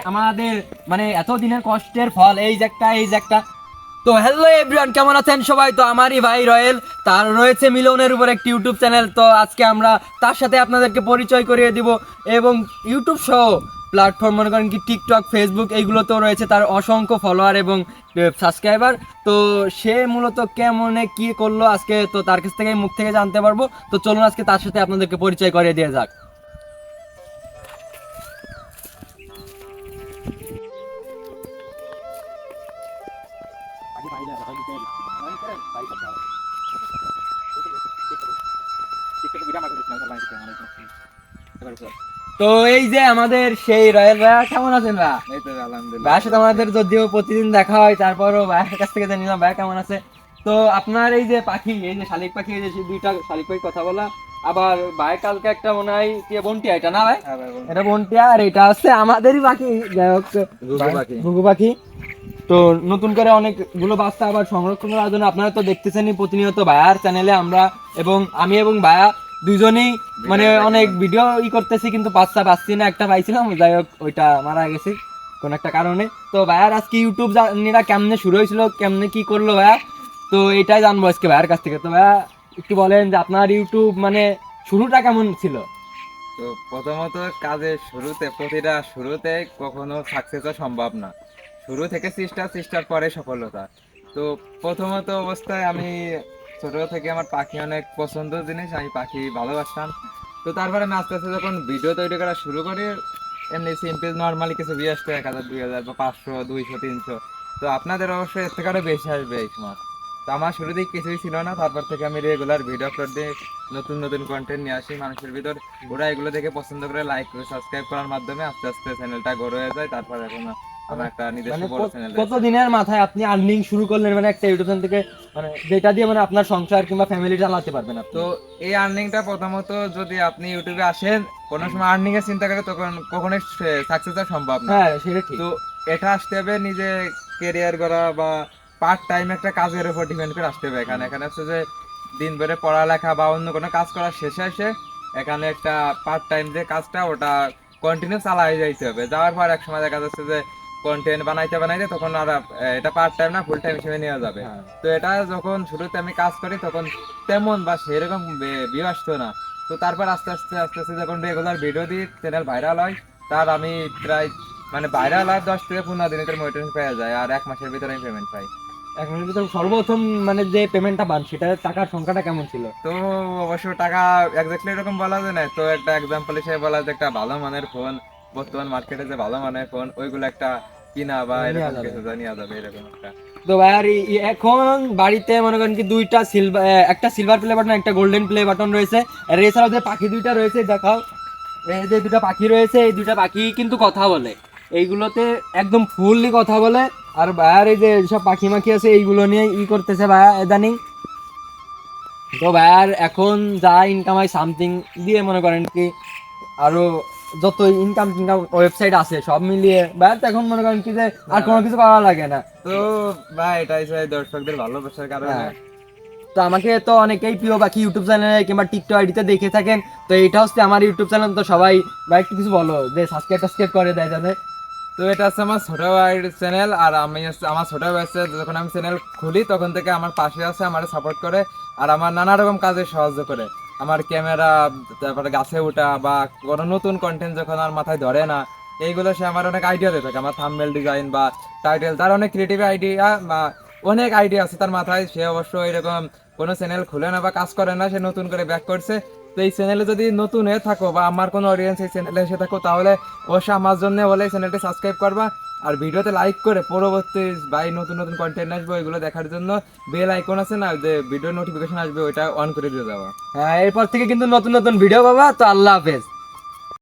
আমাদের মানে এত দিনের কষ্টের ফল এই যে একটা। তো হ্যালো এভরিওয়ান, কেমন আছেন সবাই? তো আমারই ভাই রয়েল, তার রয়েছে মিলনের উপর একটি ইউটিউব চ্যানেল। তো আজকে আমরা তার সাথে আপনাদেরকে পরিচয় করিয়ে দিব। এবং ইউটিউব সহ প্ল্যাটফর্ম মনে করেন কি টিকটক, ফেসবুক এইগুলোতেও রয়েছে তার অসংখ্য ফলোয়ার এবং সাবস্ক্রাইবার। তো সে মূলত কেমনে কি করলো আজকে তো তার কাছ থেকে মুখ থেকে জানতে পারবো। তো চলুন আজকে তার সাথে আপনাদেরকে পরিচয় করিয়ে দিয়ে যাক। তো এই যে আমাদের সেই রয়্যাল ভাইয়া, কেমন আছেন ভাইয়া? এই তো আলহামদুলিল্লাহ। ভাইয়ের সাথে আমাদের যদিও প্রতিদিন দেখা হয়, তারপরও ভাইয়ের কাছ থেকে জেনে নিলাম ভাইয়া কেমন আছে। তো আপনার এই যে পাখি, এই যে শালিক পাখি, এই যে দুইটা শালিক পাখি কথা বলা, আবার ভাই কালকে একটা মনে হয় কি বন্টিয়া, এটা না ভাই? এটা বন্টিয়া, আর এটা হচ্ছে আমাদেরই পাখি, যাই হোক ঘুঘু পাখি। তো নতুন করে অনেকগুলো বাচ্চা আবার সংরক্ষণ করার জন্য আপনারা তো দেখতেছেনই প্রতিনিয়ত ভাইয়ার চ্যানেলে আমরা এবং আমি এবং ভাইয়া দুজনেই মানে অনেক ভিডিও করতেছি, কিন্তু বাচ্চা পাচ্ছি না। একটা পাইছিলাম, যাই হোক ওইটা মারা গেছে কোন একটা কারণে। তো ভাইয়ার আজকে ইউটিউব জার্নিটা কেমনে শুরু হয়েছিল, কেমনে কি করলো ভাইয়া, তো এটাই জানবো আজকে ভাইয়ার কাছ থেকে। তো ভাইয়া একটু বলেন যে আপনার ইউটিউব মানে শুরুটা কেমন ছিল? তো প্রথমত কাজের প্রতিটা শুরুতে কখনো সাকসেস সম্ভব না। শুরু থেকে চেষ্টার পরে সফলতা। তো প্রথমত অবস্থায় আমি ছোট থেকে আমার পাখি অনেক পছন্দ জিনিস, আমি পাখি ভালোবাসতাম। তো তারপরে আমি আস্তে আস্তে যখন ভিডিও তৈরি করা শুরু করি, এমনি সিম্পল নর্মালি কিছু ভিউ আসতো 1000, 2000 বা 500, 200, 300। তো আপনাদের অবশ্যই এর থেকে আরো বেশি আসবে এই সময়। তো আমার শুরুতেই কিছুই ছিল না, তারপর থেকে আমি রেগুলার ভিডিও আপলোড দিয়ে নতুন নতুন কন্টেন্ট নিয়ে আসি মানুষের ভিতর। ওরা এগুলো দেখে পছন্দ করে, লাইক করে, সাবস্ক্রাইব করার মাধ্যমে আস্তে আস্তে চ্যানেলটা বড় হয়ে যায়। তারপর এখন আমার একটা নিজস্ব মানে বড় চ্যানেল কত আছে। দিনের মাথায় আপনি আর্নিং শুরু করলেন, মানে একটা ইউটিউব চ্যানেল থেকে, মানে যেটা দিয়ে মানে আপনার সংসার কিংবা ফ্যামিলি চালাতে পারবেন আপনি? তো এই আর্নিংটা প্রথমত যদি আপনি ইউটিউবে আসেন কোনো সময় আর্নিং এর চিন্তা করে, তখন কখনোই সাকসেস হওয়া সম্ভব না। হ্যাঁ সেটা ঠিক। তো এটা আসতে হবে নিজে কেরিয়ার করা বা পার্ট টাইম একটা কাজের উপর ডিপেন্ড করে আসতে হবে। এখানে এখানে হচ্ছে যে দিন ভরে পড়ালেখা বা অন্য কোনো কাজ করার শেষে এসে এখানে একটা পার্ট টাইম যে কাজটা ওটা কন্টিনিউ চালাই যাইতে হবে। যাওয়ার পর এক সময় দেখা যাচ্ছে যে কন্টেন্ট বানাইতে বানাইতে তখন আর এটা পার্ট টাইম না, ফুল টাইম হিসেবে নেওয়া যাবে। হ্যাঁ। তো এটা যখন শুরুতে আমি কাজ করি তখন তেমন বা সেরকম ভিউ আসতো না। তো তারপর আস্তে আস্তে যখন রেগুলার ভিডিও দিই, চ্যানেল ভাইরাল হয়। তার আমি প্রায় মানে ভাইরাল আর 10 থেকে 15 দিনের মোটিভেশন পেয়ে যায়, আর 1 মাসের ভিতরে আমি পেমেন্ট পাই। এক মিনিট ভিতরে সর্বপ্রথম মানে যে পেমেন্টটা পান সেটার টাকার সংখ্যাটা কেমন ছিল? তো অবশ্য টাকা একজাক্টলি এরকম বলা যায় না। তো একটা এক্সাম্পল হিসেবে বলা যায়, একটা ভালো মানের ফোন, বর্তমান মার্কেটে যে ভালো মানের ফোন ওইগুলো একটা কিনা বা নেওয়া এরকম যাবে। কিছু নেওয়া যাবে এরকম একটা। তো ভাই আর এখন বাড়িতে মনে করেন কি দুইটা সিলভার, একটা সিলভার প্লে বাটন, একটা গোল্ডেন প্লে বাটন রয়েছে। আর এছাড়াও যে পাখি দুইটা রয়েছে দেখাও, এই যে দুটা পাখি রয়েছে, এই দুটা পাখি কিন্তু কথা বলে, এইগুলোতে একদম ফুললি কথা বলে। আর ভাইয়ার এই যে সব পাখি মাখি আছে এইগুলো নিয়ে করতেছে ভাইয়া ইদানিং। তো ভাইয়ার এখন যা ইনকাম হয় সামথিং দিয়ে মনে করেন কি আরো যত ইনকাম টিনকাম ওয়েবসাইট আছে সব মিলিয়ে ভাইয়ার তো এখন মনে করেন কি যে আর কোনো কিছু করা লাগে না। তো ভাই এটাই চাই দর্শকদের ভালোবাসার কারণে। হ্যাঁ। তো আমাকে তো অনেকেই প্রিয় পাখি ইউটিউব চ্যানেলে কিংবা টিকটক আইডিতে দেখে থাকেন। তো এইটা হচ্ছে আমার ইউটিউব চ্যানেল, তো সবাই ভাই একটু কিছু বলো যে সাবস্ক্রাইব করে দেয় যাতে। তো এটা হচ্ছে আমার ছোট ভাইয়ের চ্যানেল, আর আমি হচ্ছে আমার ছোট ভাই হচ্ছে যখন আমি চ্যানেল খুলি তখন থেকে আমার পাশে আছে, আমার সাপোর্ট করে আর আমার নানা রকম কাজে সাহায্য করে। আমার ক্যামেরা, তারপরে গাছে ওঠা বা কোনো নতুন কন্টেন্ট যখন আমার মাথায় ধরে না, এইগুলো সে আমার অনেক আইডিয়া দিয়ে থাকে। আমার থাম্বনেল ডিজাইন বা টাইটেল, তার অনেক ক্রিয়েটিভ আইডিয়া বা অনেক আইডিয়া আছে তার মাথায়। সে অবশ্য এরকম কোনো চ্যানেল খুলে না বা কাজ করে না, সে নতুন করে ব্যাক করছে। তো এই চ্যানেলে যদি নতুন হয়ে থাকো বা আমার কোনো অডিয়েন্স এই চ্যানেলে এসে থাকো, তাহলে অবশ্যই আমার জন্য বলে চ্যানেলটি সাবস্ক্রাইব করবা। আর ভিডিওতে লাইক করে পরবর্তী ভাই নতুন নতুন কন্টেন্ট আসবে ওইগুলো দেখার জন্য বেল আইকন আছে না, যে ভিডিও নোটিফিকেশন আসবে ওইটা অন করে দিয়ে যাওয়া। হ্যাঁ, এরপর থেকে কিন্তু নতুন নতুন ভিডিও পাবা। তো আল্লাহ হাফেজ।